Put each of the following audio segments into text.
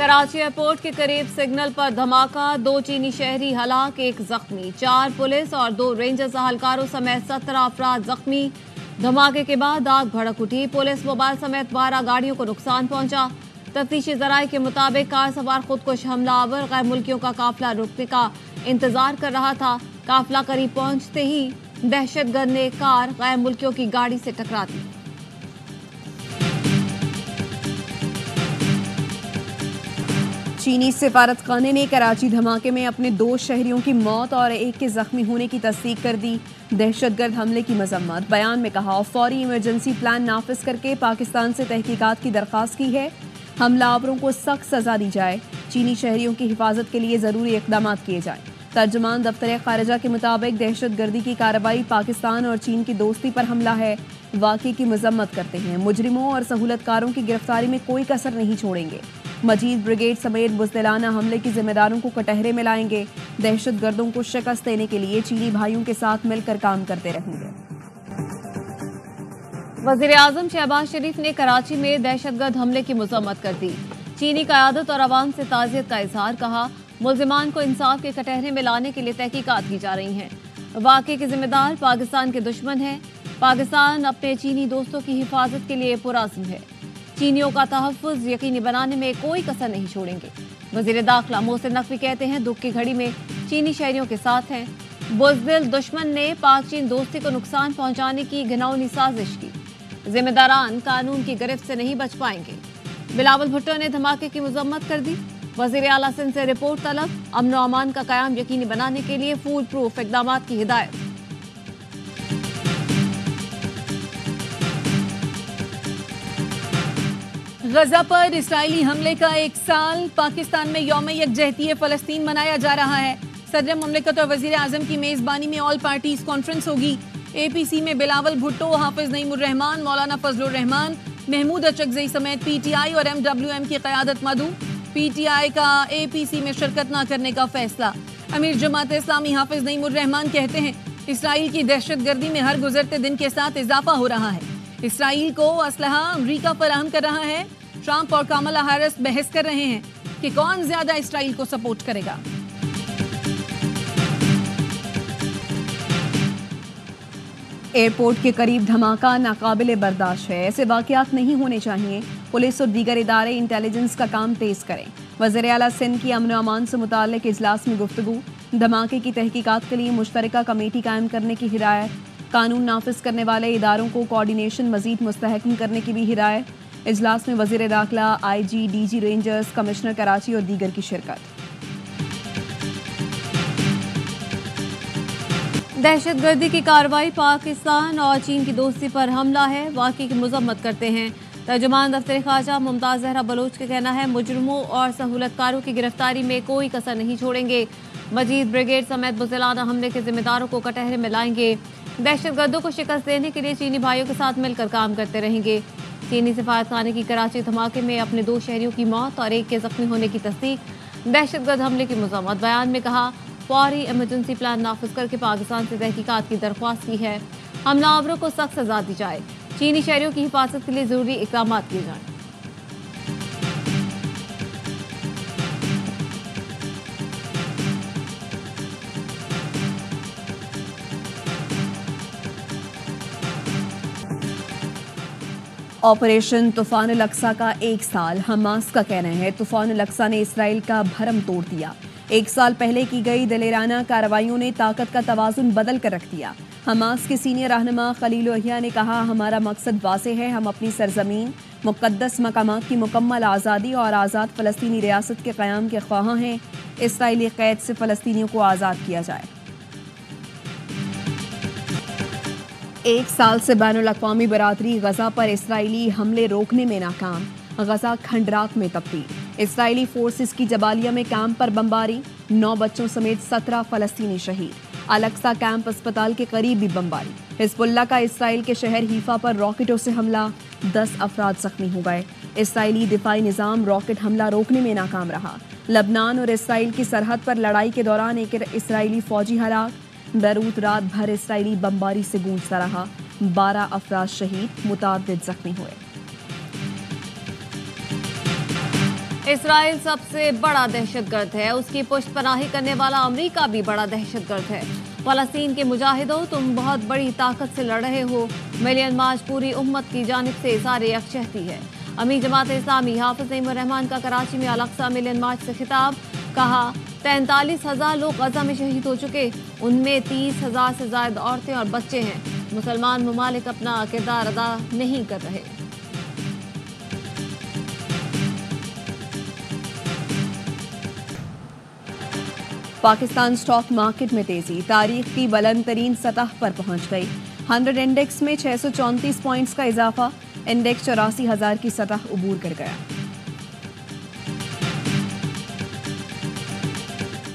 Karachi airport के करीब signal पर धमाका, 2 चीनी शहरी हलाक, 1 जख्मी, 4 पुलिस और 2 रेंजर्स एहलकारों समेत 17 अफराद जख्मी। धमाके के बाद आग भड़क उठी। पुलिस मोबाइल समेत 12 गाड़ियों को नुकसान पहुंचा। तफ्तीशी जराये के मुताबिक कार सवार खुदकुश हमलावर गैर मुल्कियों का काफिला रुकने का इंतजार कर रहा था। काफिला करीब पहुंचते ही दहशतगर्द ने कार गैर मुल्कियों की गाड़ी से टकरा दी। चीनी सिफारतखाने ने कराची धमाके में अपने 2 शहरियों की मौत और 1 के जख्मी होने की तस्दीक कर दी। दहशतगर्द हमले की मजम्मत। बयान में कहा, फौरी इमरजेंसी प्लान नाफिज करके पाकिस्तान से तहकीकात की दरख्वास्त की है। हमलावरों को सख्त सजा दी जाए। चीनी शहरियों की हिफाजत के लिए जरूरी इकदाम किए जाएं। तर्जुमान दफ्तर खारिजा के मुताबिक दहशतगर्दी की कार्रवाई पाकिस्तान और चीन की दोस्ती पर हमला है। वाक़े की मजम्मत करते हैं। मुजरिमों और सहूलतकारों की गिरफ्तारी में कोई कसर नहीं छोड़ेंगे। मजीद ब्रिगेड समेत बुज़दिलाना हमले के जिम्मेदारों को कटहरे में लाएंगे। दहशतगर्दों को शिकस्त देने के लिए चीनी भाइयों के साथ मिलकर काम करते रहेंगे। वज़ीर आज़म शहबाज शरीफ ने कराची में दहशतगर्द हमले की मजम्मत कर दी। चीनी क़यादत और अवाम से ताज़ियत का इजहार। कहा, मुल्ज़िमान को इंसाफ के कटहरे में लाने के लिए तहकीकात की जा रही हैं। वाक़े के जिम्मेदार पाकिस्तान के दुश्मन हैं। पाकिस्तान अपने चीनी दोस्तों की हिफाजत के लिए पुरअज़्म है। चीनियों का तहफ़्फ़ुज़ यकीनी बनाने में कोई कसर नहीं छोड़ेंगे। वज़ीर दाखिला मोहसिन नकवी कहते हैं, दुख की घड़ी में चीनी शहरियों के साथ हैं। बुज़दिल दुश्मन ने पाक चीन दोस्ती को नुकसान पहुंचाने की घिनौनी साजिश की। जिम्मेदारान कानून की गिरफ्त से नहीं बच पाएंगे। बिलावल भुट्टो ने धमाके की मजम्मत कर दी। वज़ीर आला सिंध से रिपोर्ट तलब। अमन व अमान का क़याम यकीनी बनाने के लिए फूल प्रूफ इक़दाम की हिदायत। गजा पर इसराइली हमले का 1 साल। पाकिस्तान में यौम यकजहती फ़लस्तीन मनाया जा रहा है। सदर मुमलिकत और वज़ीर आज़म की मेज़बानी में ऑल पार्टीज कॉन्फ्रेंस होगी। APC में बिलावल भुट्टो, हाफिज नईमुर रहमान, मौलाना फजलुर रहमान, महमूद अचकज़ई समेत PTI और MWM की क़यादत मदू। PTI का APC में शिरकत न करने का फैसला। अमीर जमात इस्लामी हाफिज नईमुर रहमान कहते हैं, इसराइल की दहशतगर्दी में हर गुजरते दिन के साथ इजाफा हो रहा है। इसराइल को असलहा अमरीका फराहम कर रहा है। ट्रंप और कमला हैरिस बहस कर रहे हैं कि कौन ज्यादा इसराइल को सपोर्ट करेगा। एयरपोर्ट के करीब धमाका नाकाबिले बर्दाश्त है। ऐसे वाक़यात नहीं होने चाहिए। पुलिस और दीगर इदारे इंटेलिजेंस का काम तेज करें। वज़ीर आला सिंध की अमन व अमान से मुताल्लिक़ इजलास में गुफ्तगू। धमाके की तहकीकात के लिए मुश्तरका कमेटी कायम करने की हिदायत। कानून नाफिज करने वाले इदारों को कोऑर्डिनेशन मजीद मुस्तहकम करने की भी हिदायत। इजलास में वज़ीर दाखिला, IG, DG rangers, commissioner Karachi और दीगर की शिरकत। दहशतगर्दी की कार्रवाई पाकिस्तान और चीन की दोस्ती पर हमला है। वाक़े की मजम्मत करते हैं। तर्जुमान दफ्तर खारजा मुमताज़ ज़हरा बलोच का कहना है, मुजरिमों और सहूलतकारों की गिरफ्तारी में कोई कसर नहीं छोड़ेंगे। मजीद ब्रिगेड समेत बुज़दिलाना हमले के जिम्मेदारों को कटहरे में लाएंगे। दहशतगर्दों को शिकस्त देने के लिए चीनी भाइयों के साथ मिलकर काम करते रहेंगे। चीनी सिफारतखाने की कराची धमाके में अपने 2 शहरियों की मौत और 1 के जख्मी होने की तस्दीक। दहशतगर्द हमले की मजम्मत। बयान में कहा, फौरी इमरजेंसी प्लान नाफिज करके पाकिस्तान से तहकीकात की दरख्वास्त की है। हमलावरों को सख्त सजा दी जाए। चीनी शहरियों की हिफाजत के लिए जरूरी इक़दाम किए जाएं। ऑपरेशन तूफान अल-अक्सा का 1 साल। हमास का कहना है, तूफान अल-अक्सा ने इसराइल का भरम तोड़ दिया। 1 साल पहले की गई दिलेराना कार्रवाइयों ने ताकत का तवाज़ुन बदल कर रख दिया। हमास के सीनियर रहनुमा खलील वहिया ने कहा, हमारा मकसद वाज़ेह है। हम अपनी सरजमीन, मुक़द्दस मकामात की मुकम्मल आज़ादी और आज़ाद फ़लस्तीनी रियासत के क़याम के ख्वाहां हैं। इसराइली क़ैद से फ़लस्तीनियों को आज़ाद किया जाए। 1 साल से बैनुल अक़वामी बरादरी गजा पर इसराइली हमले रोकने में नाकाम। गजा खंडरात में तब्दील। इसराइली फोर्सेस की जबालिया में कैंप पर बमबारी। 9 बच्चों समेत 17 फ़लस्तीनी शहीद। अल-अक्सा कैंप अस्पताल के करीब भी बमबारी। हिज़्बुल्लाह का इसराइल के शहर हीफा पर रॉकेटों से हमला। 10 अफराद जख्मी हो गए। इसराइली दिफाई निज़ाम रॉकेट हमला रोकने में नाकाम रहा। लबनान और इसराइल की सरहद पर लड़ाई के दौरान एक इसराइली फौजी हलाक। बैरूत रात भर इसराइली बमबारी से गूंजता रहा। 12 अफराद शहीद, मुताद्दिद जख्मी हुए। इसराइल सबसे बड़ा दहशतगर्द है, उसकी पुष्टपनाही करने वाला अमेरिका भी बड़ा दहशतगर्द है। फलस्तीन के मुजाहिदों, तुम बहुत बड़ी ताकत से लड़ रहे हो। मिलियन मार्च पूरी उम्मत की जानिब से सारे यकजहती है। अमीर जमात इस्लामी हाफिज नईमुर रहमान का कराची में अल-अक्सा मिलियन मार्च से खिताब। कहा 43,000 लोग गजा में शहीद हो चुके, उनमें 30,000 से ज्यादा औरतें और बच्चे हैं। मुसलमान ममालिक अपना किरदार अदा नहीं कर रहे। पाकिस्तान स्टॉक मार्केट में तेजी, तारीख की बुलंद तरीन सतह पर पहुंच गई। 100 इंडेक्स में 634 पॉइंट्स का इजाफा, इंडेक्स 84,000 की सतह उबूर कर गया।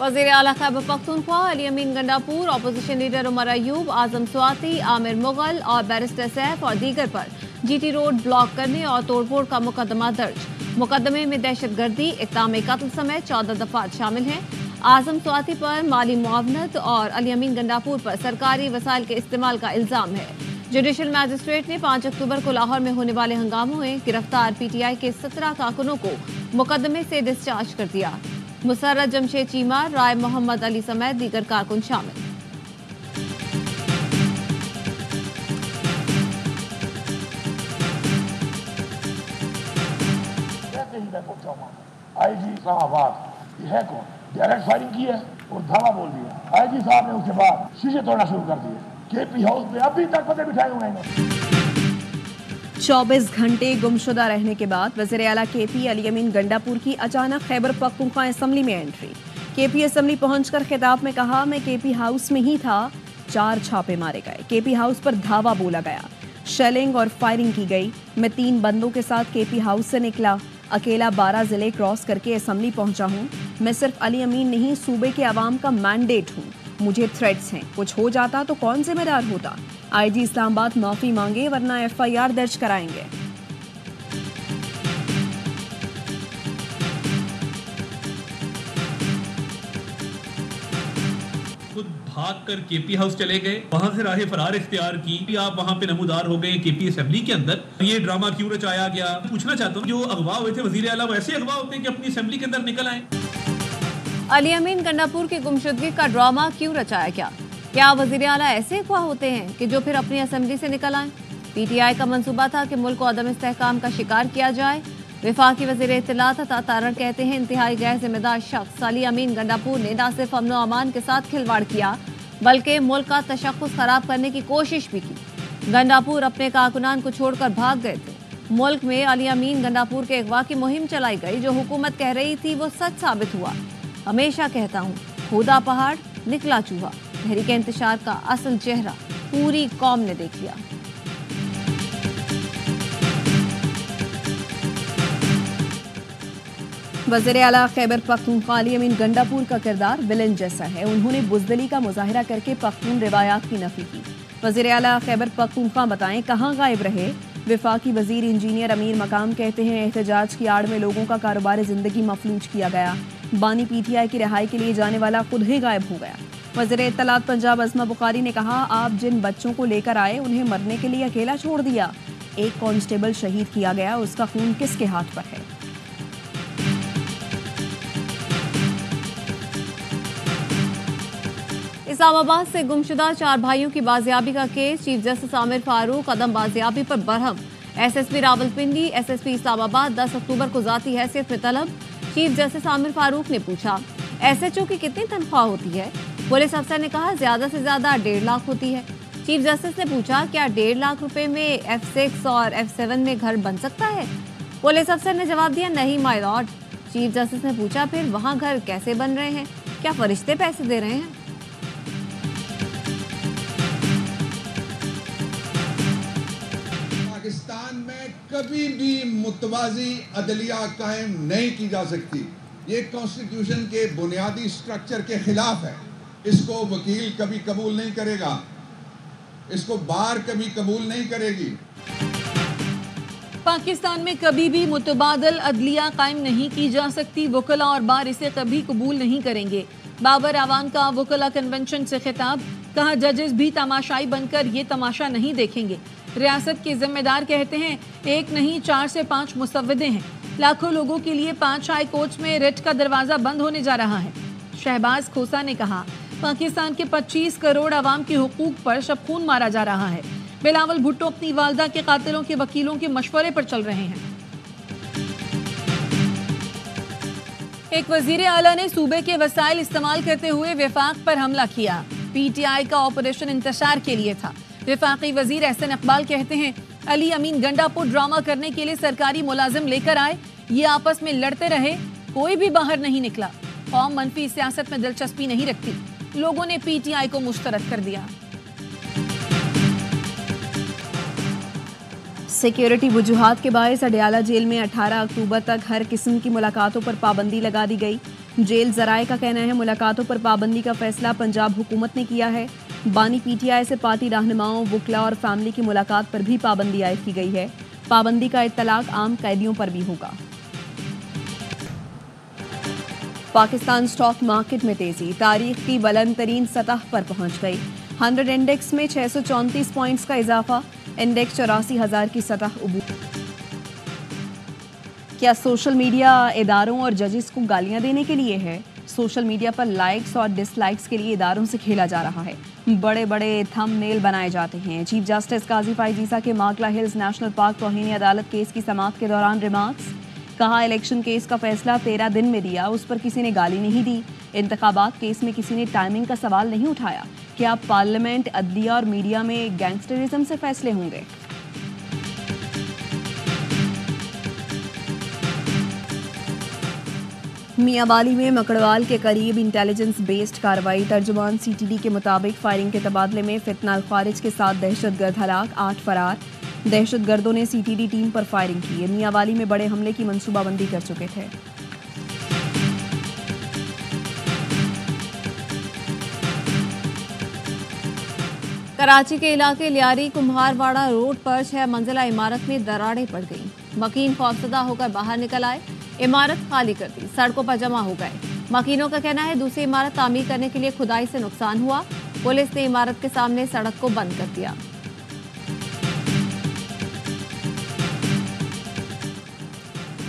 वज़ीर आला खैबर पख्तूनख्वा अली अमीन गंडापुर, अपोजिशन लीडर उमर अयूब, आजम स्वाति, आमिर मुगल और बैरिस्टर सैफ और दीगर पर जीटी रोड ब्लॉक करने और तोड़फोड़ का मुकदमा दर्ज। मुकदमे में दहशतगर्दी, इक़दाम कत्ल समेत 14 दफात शामिल हैं। आजम स्वाति पर माली मुआवनत और अली अमीन गंडापुर पर सरकारी वसाइल के इस्तेमाल का इल्जाम है। जुडिशल मैजिस्ट्रेट ने 5 अक्टूबर को लाहौर में होने वाले हंगामों में गिरफ्तार पीटीआई के 17 कारकुनों को मुकदमे से डिस्चार्ज कर दिया। मुसर्रत जमशेद चीमा, राय मोहम्मद अली समेत दीगर कारकुन शामिल। आईजी इस्लामाबाद ये है कौन? डायरेक्ट फायरिंग की है और धावा बोल दिया। आईजी साहब ने उसके बाद शीशे तोड़ना शुरू कर दिए। केपी हाउस में अभी तक पते बिठाए हुए हैं। 24 घंटे गुमशुदा रहने के बाद वज़ीर आला केपी अली अमीन गंडापुर की अचानक खैबर पख्तूनख्वा असेंबली में एंट्री। केपी असेंबली पहुंचकर खिताब में कहा, मैं केपी हाउस में ही था, 4 छापे मारे गए, केपी हाउस पर धावा बोला गया, शेलिंग और फायरिंग की गई। मैं 3 बंदों के साथ केपी हाउस से निकला, अकेला 12 जिले क्रॉस करके असेंबली पहुंचा हूं। मैं सिर्फ अली अमीन नहीं, सूबे के अवाम का मैंडेट हूं। मुझे थ्रेट्स हैं, कुछ हो जाता तो कौन जिम्मेदार होता? आईजी इस्लामाबाद माफी मांगे वरना एफआईआर दर्ज कराएंगे। खुद भाग कर केपी हाउस चले गए, वहां से राह फरार इख्तियार की। आप वहां पे नमूदार हो गए केपी असेंबली के अंदर। ये ड्रामा क्यों रचाया गया? पूछना चाहता हूँ, जो अगवा हुए थे वजीर आला, वैसे अगवा होते हैं कि अपनी असेंबली के अंदर निकल आए। अली अमीन गंडापुर की गुमशुदगी का ड्रामा क्यों रचाया गया? क्या वज़ीर आला ऐसे अगवा होते हैं कि जो फिर अपनी असेंबली से निकल आए? पीटीआई का मंसूबा था कि मुल्क को अदम इस्तेहकाम का शिकार किया जाए। वफाकी वज़ीर इत्तलात अता तारड़ कहते हैं, इंतहाई गैर जिम्मेदार शख्स अली अमीन गंडापुर ने न सिर्फ अमन व अमान के साथ खिलवाड़ किया बल्कि मुल्क का तशख्खुस खराब करने की कोशिश भी की। गंडापुर अपने कारकुनान को छोड़कर भाग गए थे। मुल्क में अली अमीन गंडापुर के अगवा की मुहिम चलाई गई। जो हुकूमत कह रही थी वो सच साबित हुआ। हमेशा कहता हूँ, खुदा पहाड़ निकला चूहा। तहरीक इंतशार का असल चेहरा पूरी कौम ने देख लिया। वज़ीर आला खैबर पख्तूनख्वा अली अमीन गंडापुर का किरदार विलन जैसा है। उन्होंने बुज़दिली का मुजाहिरा करके पख्तून रिवायात की नफी की। वज़ीर आला खैबर पख्तूनख्वा बताएं, कहाँ गायब रहे? वफाकी वज़ीर इंजीनियर अमीर मकाम कहते हैं, एहतजाज की आड़ में लोगों का कारोबार ज़िंदगी मफलूज किया गया। बानी पीटीआई की रिहाई के लिए जाने वाला खुद ही गायब हो गया। वज़ीर इत्तलात पंजाब अज़मा बुखारी ने कहा, आप जिन बच्चों को लेकर आए उन्हें मरने के लिए अकेला छोड़ दिया। एक कांस्टेबल शहीद किया गया, उसका खून किसके हाथ पर है? इस्लामाबाद से गुमशुदा 4 भाइयों की बाजियाबी का case, chief justice Aamir Farooq अदम बाजियाबी पर बरहम। एसएसपी रावलपिंडी, एसएसपी इस्लामाबाद 10 अक्टूबर को जाती हैसियत में तलब। चीफ जस्टिस आमिर फारूक ने पूछा, एसएचओ की कितनी तनख्वाह होती है? पुलिस अफसर ने कहा, ज्यादा से ज्यादा 1.5 लाख होती है। चीफ जस्टिस ने पूछा, क्या 1.5 लाख रुपए में F6 और F7 में घर बन सकता है? पुलिस अफसर ने जवाब दिया, नहीं माय लॉर्ड। चीफ जस्टिस ने पूछा, फिर वहां घर कैसे बन रहे हैं? क्या फरिश्ते पैसे दे रहे हैं? पाकिस्तान में कभी भी मुतवाज़ी अदलिया कायम नहीं की जा सकती। ये कॉन्स्टिट्यूशन के बुनियादी स्ट्रक्चर के खिलाफ है। इसको वकील कभी कबूल नहीं करेगा, इसको बार कभी कबूल नहीं करेगी। पाकिस्तान में कभी भी मुतबादल अदलिया कायम नहीं की जा सकती। वकला और बार इसे कभी कबूल नहीं करेंगे। बाबर आवान का वकला कन्वेंशन से खिताब, कहा, जजेस भी तमाशाई बनकर ये तमाशा नहीं देखेंगे। रियासत के जिम्मेदार कहते हैं, 1 नहीं 4 से 5 मुसव्विदे हैं। लाखों लोगों के लिए 5 हाई कोच में रिट का दरवाजा बंद होने जा रहा है। शहबाज खोसा ने कहा, पाकिस्तान के 25 करोड़ आवाम के हुकूक पर शब खून मारा जा रहा है। बिलावल भुट्टो अपनी वालदा के कातिलों के वकीलों के मशवरे पर चल रहे हैं। एक वजीर आला ने सूबे के वसाइल इस्तेमाल करते हुए विफाक पर हमला किया। PTI का ऑपरेशन इंतशार के लिए था। विफाकी वजीर एहसन इकबाल कहते हैं, अली अमीन गंडापुर ड्रामा करने के लिए सरकारी मुलाजिम लेकर आए, ये आपस में लड़ते रहे, कोई भी बाहर नहीं निकला। कौम मनफी सियासत में दिलचस्पी नहीं रखती, लोगों ने PTI को मुस्तरद कर दिया। सिक्योरिटी वजूहात के बायस अडयाला जेल में 18 अक्टूबर तक हर किस्म की मुलाकातों पर पाबंदी लगा दी गई। जेल जराए का कहना है, मुलाकातों पर पाबंदी का फैसला पंजाब हुकूमत ने किया है। बानी PTI से पार्टी रहनुमाओं, वुकला और फैमिली की मुलाकात पर भी पाबंदी आयद की गई है। पाबंदी का इत्तलाक आम कैदियों पर भी होगा। पाकिस्तान स्टॉक मार्केट में तेजी, तारीख की बुलंद तरीन सतह पर पहुंच गई। 100 इंडेक्स में 634 पॉइंट्स का इजाफा, इंडेक्स 84,000 की सतह अबूर। क्या सोशल मीडिया इदारों और जजेस को गालियां देने के लिए है? सोशल मीडिया पर लाइक्स और डिसलाइक्स के लिए इदारों से खेला जा रहा है। बड़े बड़े थंबनेल बनाए जाते हैं। चीफ जस्टिस काजी फाइजीसा के माकला हिल्स नेशनल पार्क तौहीन अदालत केस की समाअत के दौरान रिमार्क्स। कहा, इलेक्शन केस का फैसला 13 दिन में दिया, उस पर किसी ने गाली नहीं दी। इंतखाबात केस में किसी ने टाइमिंग का सवाल नहीं उठाया। क्या पार्लियामेंट, अदलिया और मीडिया में गैंगस्टरिज्म से फैसले होंगे? मियांवाली में मकड़वाल के करीब इंटेलिजेंस बेस्ड कार्रवाई। तर्जुमान CTD के मुताबिक फायरिंग के तबादले में फितना खारिज के साथ दहशतगर्द हलाक, 8 फरार। दहशतगर्दों ने CTD टीम पर फायरिंग की। मियांवाली में बड़े हमले की मंसूबाबंदी कर चुके थे। कराची के इलाके लियारी कुम्हारवाड़ा रोड पर 6 मंजिला इमारत में दरारें पड़ गईं। मकीन खौफजदा होकर बाहर निकल आए, इमारत खाली कर दी, सड़कों पर जमा हो गए। मकीनों का कहना है, दूसरी इमारत तामीर करने के लिए खुदाई से नुकसान हुआ। पुलिस ने इमारत के सामने सड़क को बंद कर दिया।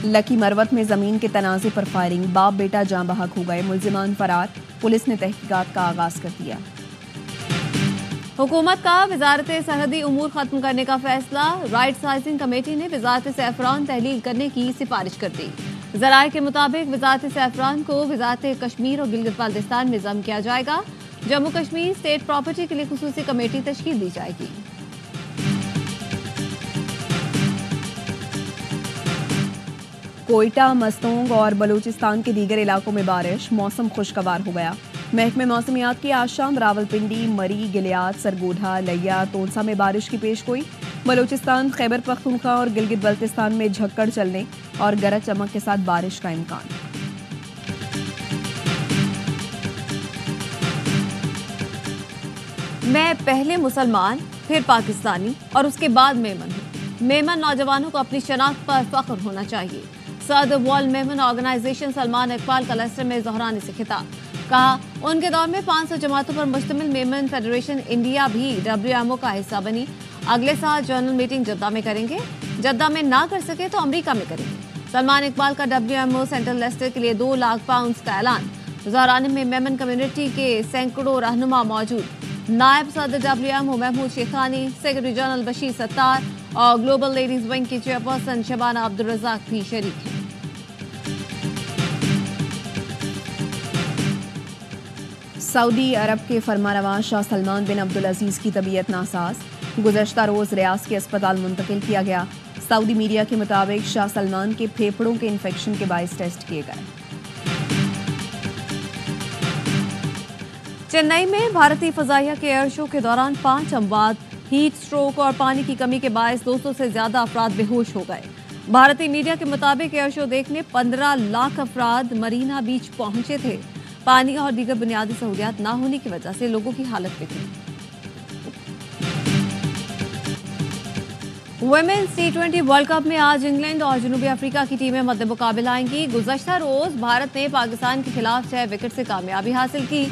लकी मरवत में जमीन के तनाजे पर फायरिंग, बाप बेटा जाँ बहक हो गए, मुल्जिमान फरार। पुलिस ने तहकीकात का आगाज कर दिया। हुकूमत का वजारत सरहदी उमूर खत्म करने का फैसला। राइट साइजिंग कमेटी ने वजारत सैफरान तहलील करने की सिफारिश कर दी। ज़राए के मुताबिक वजारत सैफरान को वजारत कश्मीर और गिलगित बाल्टिस्तान में ज़म किया जाएगा। जम्मू कश्मीर स्टेट प्रॉपर्टी के लिए खुसूसी कमेटी तश्कील दी जाएगी। कोयटा, मस्तोंग और बलूचिस्तान के दीगर इलाकों में बारिश, मौसम खुशगवार हो गया। महकमे मौसमियात की आज शाम रावलपिंडी, मरी, गिलियात, सरगोधा, लिया, तोनसा में बारिश की पेशगोई। बलूचिस्तान, खैबर पख्तूनख्वा और गिलगित बल्तिस्तान में झक्कड़ चलने और गरज चमक के साथ बारिश का इम्कान। मैं पहले मुसलमान, फिर पाकिस्तानी और उसके बाद मेमन हूँ। मेमन नौजवानों को अपनी शनाख्त पर फख्र होना चाहिए। सदर वर्ल्ड मेमन ऑर्गेनाइजेशन सलमान इकबाल का लेस्टर में ज़हरानी से खिताब। कहा, उनके दौर में 500 जमातों पर मुश्तमिल मेमन फेडरेशन इंडिया भी WMO का हिस्सा बनी। अगले साल जनरल मीटिंग जद्दा में करेंगे। जद्दा में ना कर सके तो अमेरिका में करेंगे। सलमान इकबाल का WMO सेंट्रल लेस्टर के लिए 2 लाख पाउंड का ऐलान। ज़हरानी में मेमन कम्युनिटी के सैकड़ों रहनुमा मौजूद। नायब सदर WMO Mahmood Shekhani, secretary general Bashir Sattar और ग्लोबल लेडीज विंग की चेयरपर्सन शबाना अब्दुल रज़ाक भी शरीक हैं। सऊदी अरब के फरमानरवा शाह सलमान बिन अब्दुल अजीज की तबीयत नासाज, गुज़श्ता रोज़ रियाज के अस्पताल मुंतकिल किया गया। सऊदी मीडिया के मुताबिक शाह सलमान के फेफड़ों के इन्फेक्शन के बायस टेस्ट किए गए। चेन्नई में भारतीय फजाइया के एयर शो के दौरान 5 अमवात, हीट स्ट्रोक और पानी की कमी के बायस 200 से ज्यादा अफराद बेहोश हो गए। भारतीय मीडिया के मुताबिक एयर शो देखने 15 लाख अफराद मरीना बीच पहुंचे थे। पानी और दीगर बुनियादी सहूलियात न होने की वजह से लोगों की हालत बिगड़ी। वुमेन्स T20 वर्ल्ड कप में आज इंग्लैंड और जनूबी अफ्रीका की टीमें मद्दे मुकाबला आएंगी। गुज़श्ता रोज भारत ने पाकिस्तान के खिलाफ 6 विकेट से कामयाबी हासिल की।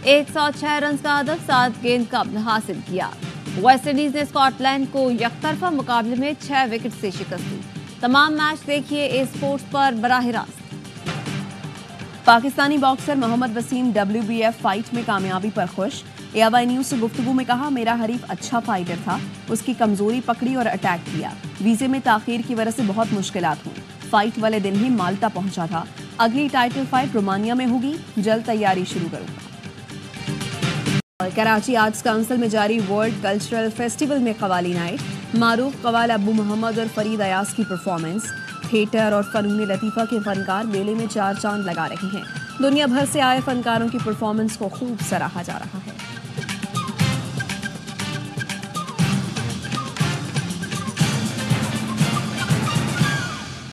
106 रन का हदफ 7 गेंद का हासिल किया। वेस्ट इंडीज ने स्कॉटलैंड को यकतरफा मुकाबले में 6 विकेट से शिकस्त दी। तमाम मैच देखिए ए स्पोर्ट्स पर बराह रास्त। Pakistani boxer Mohammad Waseem WBF fight में कामयाबी पर खुश। AWI न्यूज से गुफ्तगू में कहा, मेरा हरीफ अच्छा फाइटर था, उसकी कमजोरी पकड़ी और अटैक किया। वीजे में ताखीर की वजह से बहुत मुश्किलात हुई। फाइट वाले दिन ही माल्टा पहुंचा था। अगली टाइटल फाइट रोमानिया में होगी, जल्द तैयारी शुरू करूंगा। कराची आर्ट्स काउंसिल में जारी वर्ल्ड कल्चरल फेस्टिवल में कवाली नाइट। मारूफ कवाल अबू मोहम्मद और फरीद अयाज की परफॉर्मेंस। थिएटर और फनून लतीफ़ा के फनकार मेले में चार चांद लगा रहे हैं। दुनिया भर से आए फनकारों की परफॉर्मेंस को खूब सराहा जा रहा है।